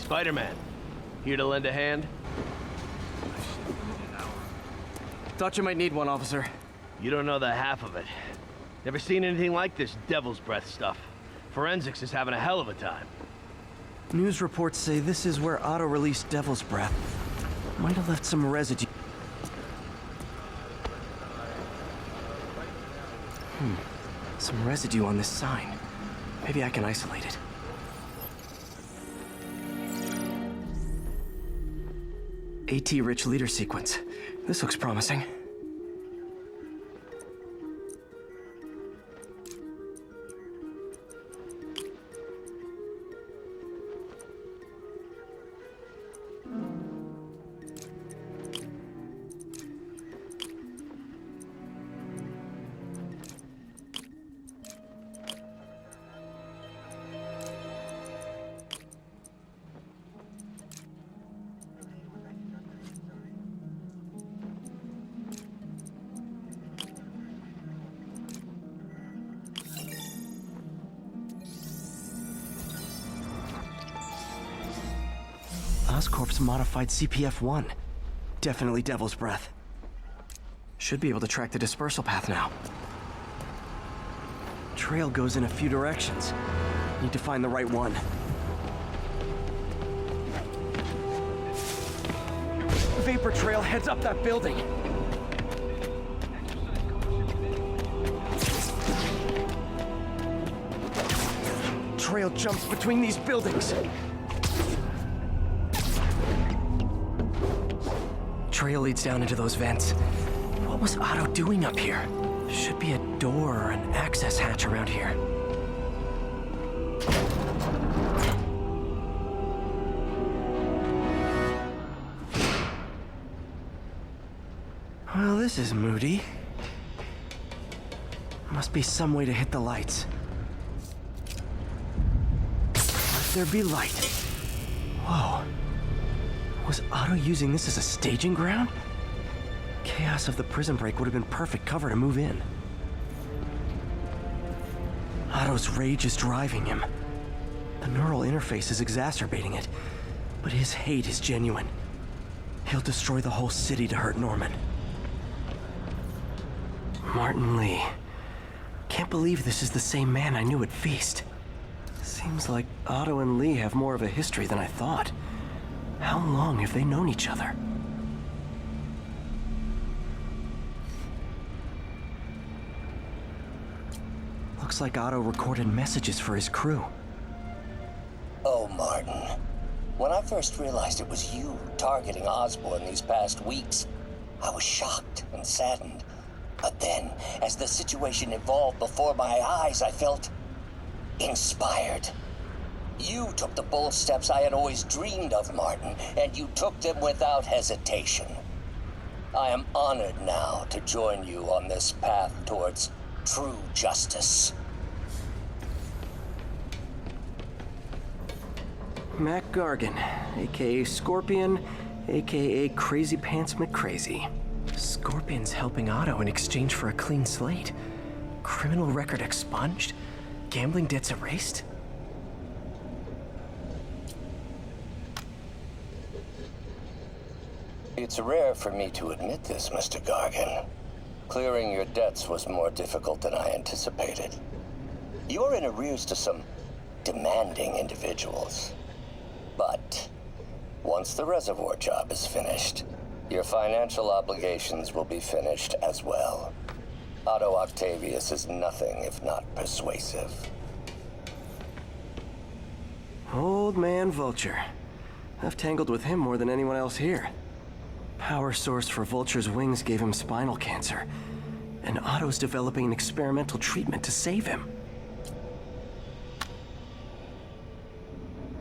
Spider-Man, here to lend a hand? Thought you might need one, officer. You don't know the half of it. Never seen anything like this devil's breath stuff. Forensics is having a hell of a time. News reports say this is where Otto released Devil's Breath. Might have left some residue. Some residue on this sign. Maybe I can isolate it. AT-rich leader sequence. This looks promising. Oscorp's modified CPF-1. Definitely Devil's Breath. Should be able to track the dispersal path now. Trail goes in a few directions. Need to find the right one. Vapor trail heads up that building. Trail jumps between these buildings. Trail leads down into those vents. What was Otto doing up here? Should be a door or an access hatch around here. Well, this is moody. Must be some way to hit the lights. Let there be light. Whoa. Was Otto using this as a staging ground? Chaos of the prison break would have been perfect cover to move in. Otto's rage is driving him. The neural interface is exacerbating it, but his hate is genuine. He'll destroy the whole city to hurt Norman. Martin Lee. Can't believe this is the same man I knew at Feast. Seems like Otto and Lee have more of a history than I thought. How long have they known each other? Looks like Otto recorded messages for his crew. Oh, Martin. When I first realized it was you targeting Osborn these past weeks, I was shocked and saddened. But then, as the situation evolved before my eyes, I felt inspired. You took the bold steps I had always dreamed of, Martin, and you took them without hesitation. I am honored now to join you on this path towards true justice. Mac Gargan, aka Scorpion, aka Crazy Pants McCrazy. Scorpion's helping Otto in exchange for a clean slate. Criminal record expunged? Gambling debts erased? It's rare for me to admit this, Mr. Gargan. Clearing your debts was more difficult than I anticipated. You're in arrears to some demanding individuals. But once the reservoir job is finished, your financial obligations will be finished as well. Otto Octavius is nothing if not persuasive. Old man Vulture. I've tangled with him more than anyone else here. Power source for Vulture's wings gave him spinal cancer, and Otto's developing an experimental treatment to save him.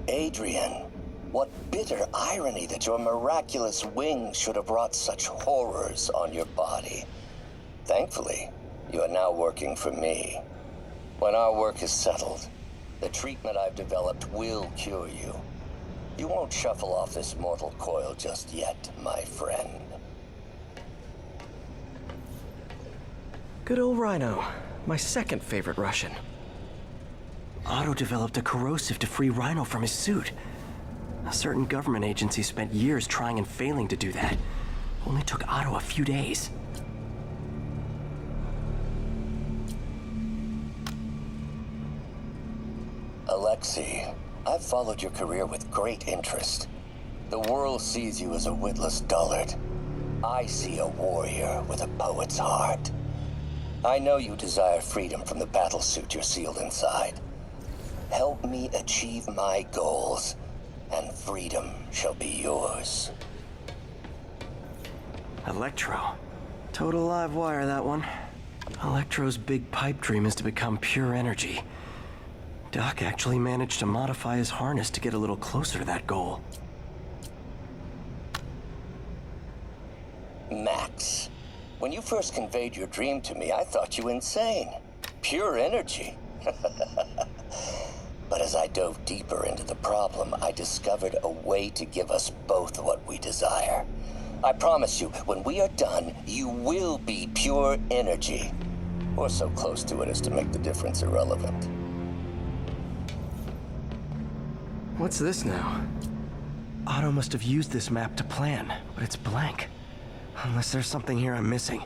Adrian, what bitter irony that your miraculous wings should have brought such horrors on your body. Thankfully, you are now working for me. When our work is settled, the treatment I've developed will cure you. You won't shuffle off this mortal coil just yet, my friend. Good old Rhino, my second favorite Russian. Otto developed a corrosive to free Rhino from his suit. A certain government agency spent years trying and failing to do that. Only took Otto a few days. Alexei, I've followed your career with great interest. The world sees you as a witless dullard. I see a warrior with a poet's heart. I know you desire freedom from the battlesuit you're sealed inside. Help me achieve my goals, and freedom shall be yours. Electro. Total live wire, that one. Electro's big pipe dream is to become pure energy. Doc actually managed to modify his harness to get a little closer to that goal. Max, when you first conveyed your dream to me, I thought you insane. Pure energy. But as I dove deeper into the problem, I discovered a way to give us both what we desire. I promise you, when we are done, you will be pure energy. Or so close to it as to make the difference irrelevant. What's this now? Otto must have used this map to plan, but it's blank. Unless there's something here I'm missing.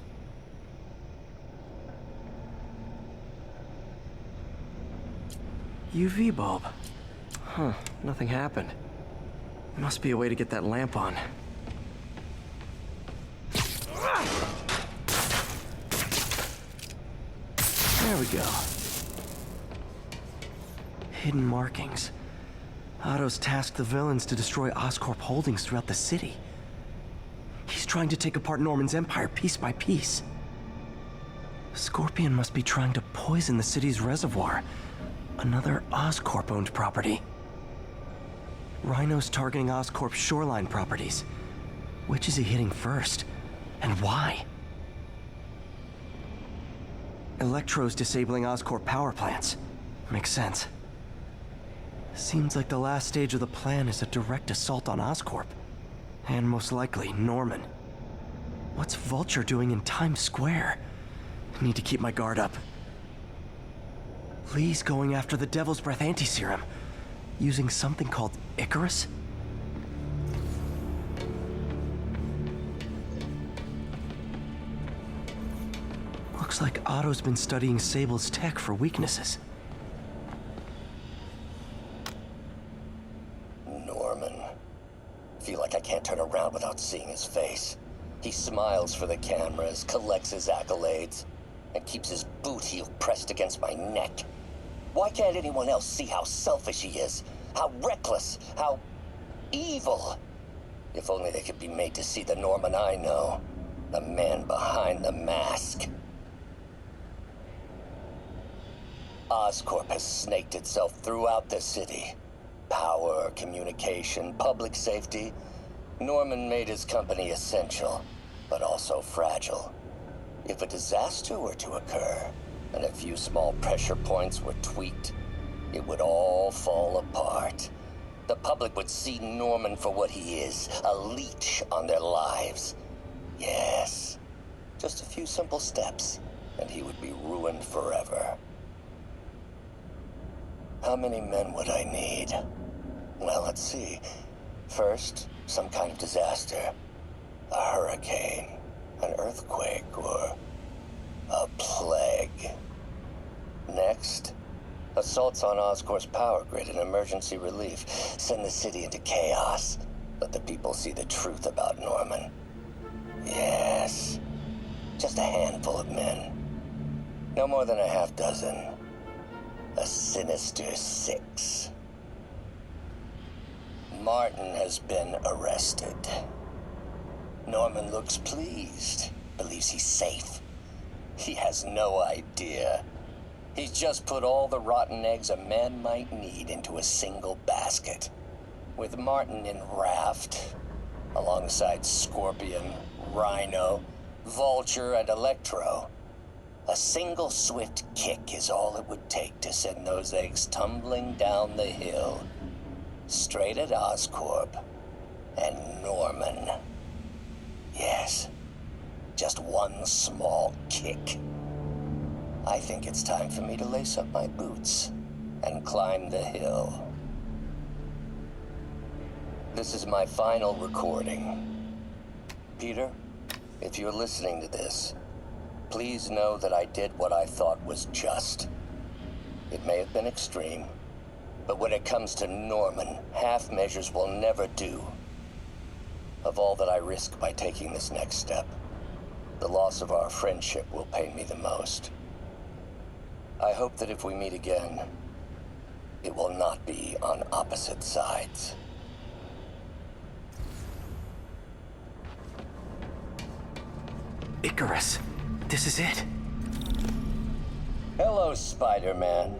UV bulb. Huh, nothing happened. Must be a way to get that lamp on. There we go. Hidden markings. Otto's tasked the villains to destroy Oscorp holdings throughout the city. He's trying to take apart Norman's empire piece by piece. Scorpion must be trying to poison the city's reservoir. Another Oscorp-owned property. Rhino's targeting Oscorp's shoreline properties. Which is he hitting first? And why? Electro's disabling Oscorp power plants. Makes sense. Seems like the last stage of the plan is a direct assault on Oscorp. And most likely, Norman. What's Vulture doing in Times Square? I need to keep my guard up. Lee's going after the Devil's Breath anti-serum, using something called Icarus? Looks like Otto's been studying Sable's tech for weaknesses. Norman. Feel like I can't turn around without seeing his face. He smiles for the cameras, collects his accolades, and keeps his boot heel pressed against my neck. Why can't anyone else see how selfish he is? How reckless? How evil? If only they could be made to see the Norman I know. The man behind the mask. Oscorp has snaked itself throughout the city. Power, communication, public safety. Norman made his company essential, but also fragile. If a disaster were to occur, and a few small pressure points were tweaked, it would all fall apart. The public would see Norman for what he is, a leech on their lives. Yes, just a few simple steps, and he would be ruined forever. How many men would I need? Well, let's see. First, some kind of disaster. A hurricane, an earthquake, or a plague. Next, assaults on Oscorp's power grid and emergency relief. Send the city into chaos. Let the people see the truth about Norman. Yes, just a handful of men. No more than a half dozen. A sinister 6. Martin has been arrested. Norman looks pleased, believes he's safe. He has no idea. He's just put all the rotten eggs a man might need into a single basket. With Martin in raft, alongside Scorpion, Rhino, Vulture, and Electro, a single swift kick is all it would take to send those eggs tumbling down the hill, straight at Oscorp and Norman. Yes, just one small kick. I think it's time for me to lace up my boots and climb the hill. This is my final recording. Peter, if you're listening to this, please know that I did what I thought was just. It may have been extreme, but when it comes to Norman, half measures will never do. Of all that I risk by taking this next step, the loss of our friendship will pain me the most. I hope that if we meet again, it will not be on opposite sides. Icarus, this is it. Hello, Spider-Man.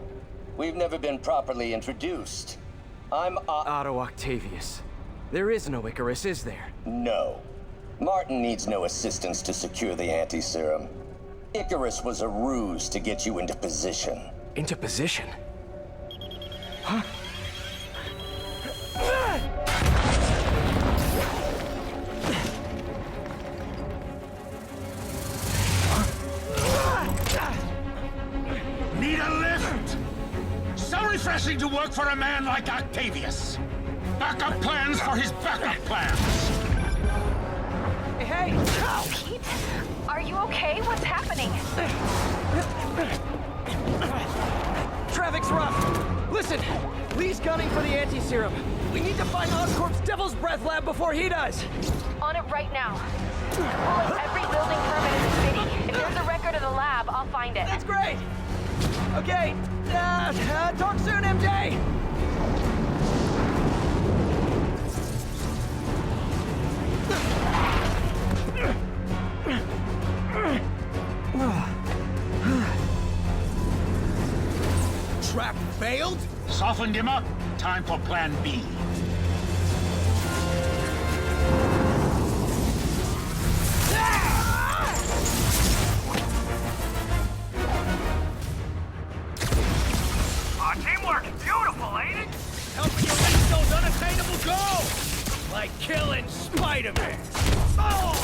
We've never been properly introduced. I'm Otto Octavius. There is no Icarus, is there? No. Martin needs no assistance to secure the anti-serum. Icarus was a ruse to get you into position. Into position? Huh? Need a lift? So refreshing to work for a man like Octavius. Backup plans for his backup plans. Hey! Pete? Are you okay? What's happening? Traffic's rough. Listen, Lee's gunning for the anti-serum. We need to find Oscorp's Devil's Breath lab before he does. On it right now. Pull up every building permit in the city. If there's a record of the lab, I'll find it. That's great. Okay, talk soon, MJ. Trap failed? Softened him up. Time for plan B. Teamwork, beautiful, ain't it? Helping you reach those unattainable goals! Like killing Spider-Man. Oh!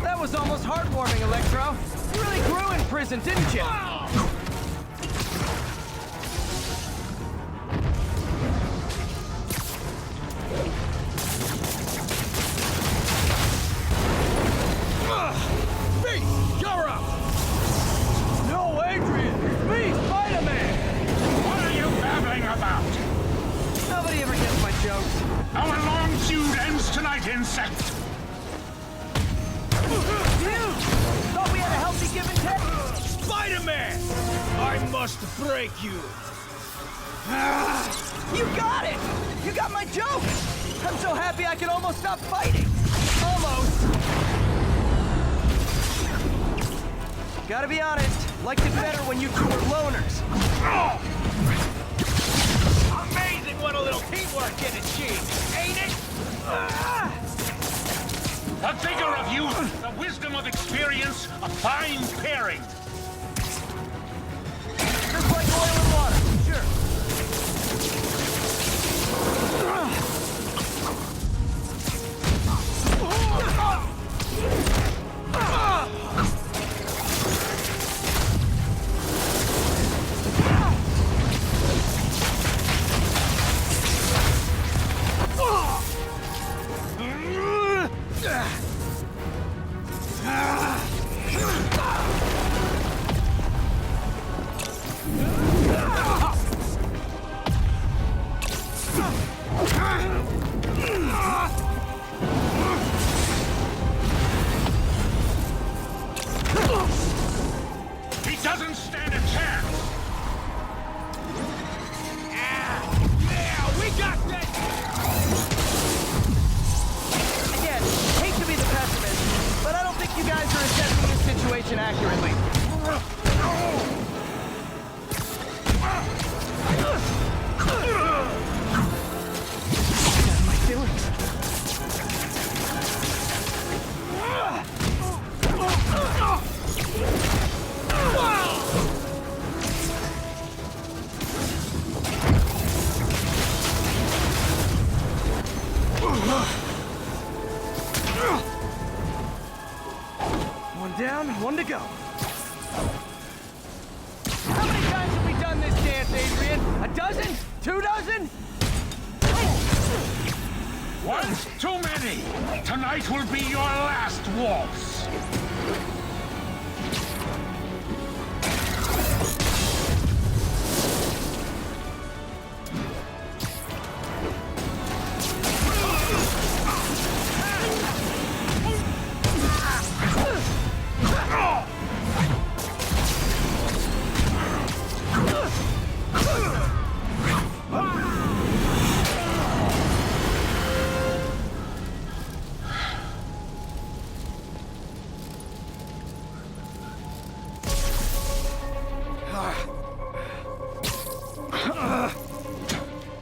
That was almost heartwarming, Electro. You really grew in prison, didn't you? Me, you're up! No, Adrian! Me, Spider-Man! What are you babbling about? Nobody ever gets my jokes. Our long feud ends tonight, insect. Dude! Thought we had a healthy give and take. Spider-Man! I must break you. You got it! You got my joke! I'm so happy I could almost stop fighting. Almost. Gotta be honest, liked it better when you two were loners. Amazing what a little teamwork can achieve, ain't it? The vigor of youth, the wisdom of experience, a fine pairing. Just like oil and water, sure. He doesn't stand a chance. Yeah, we got this! Again, hate to be the pessimist, but I don't think you guys are assessing this situation accurately. Got my feelings. One down, one to go. How many times have we done this dance, Adrian? A dozen? 2 dozen? One's too many! Tonight will be your last waltz!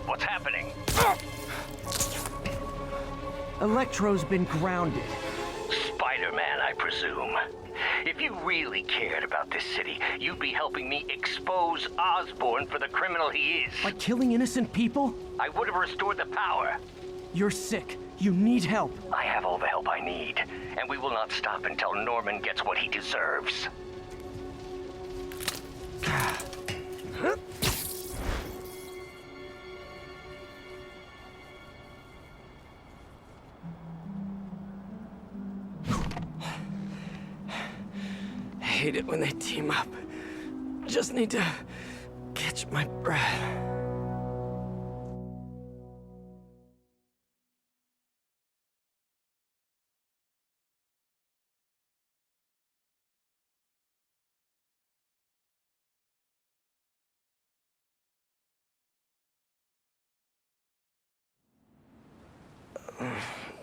What's happening? Electro's been grounded. Spider-Man, I presume. If you really cared about this city, you'd be helping me expose Osborn for the criminal he is. By killing innocent people? I would have restored the power. You're sick. You need help. I have all the help I need, and we will not stop until Norman gets what he deserves. I hate it when they team up. Just need to catch my breath.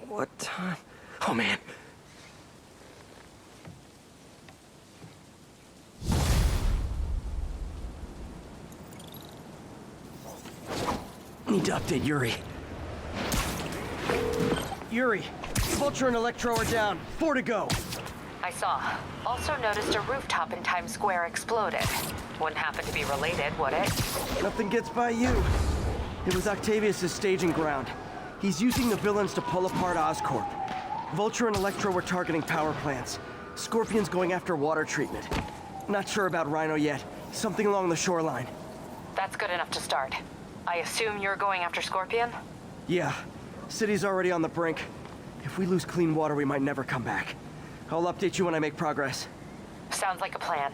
What time? Oh, man. Need to update Yuri. Yuri, Vulture and Electro are down. 4 to go. I saw. Also noticed a rooftop in Times Square exploded. Wouldn't happen to be related, would it? Nothing gets by you. It was Octavius' staging ground. He's using the villains to pull apart Oscorp. Vulture and Electro were targeting power plants. Scorpion's going after water treatment. Not sure about Rhino yet. Something along the shoreline. That's good enough to start. I assume you're going after Scorpion? Yeah. City's already on the brink. If we lose clean water, we might never come back. I'll update you when I make progress. Sounds like a plan.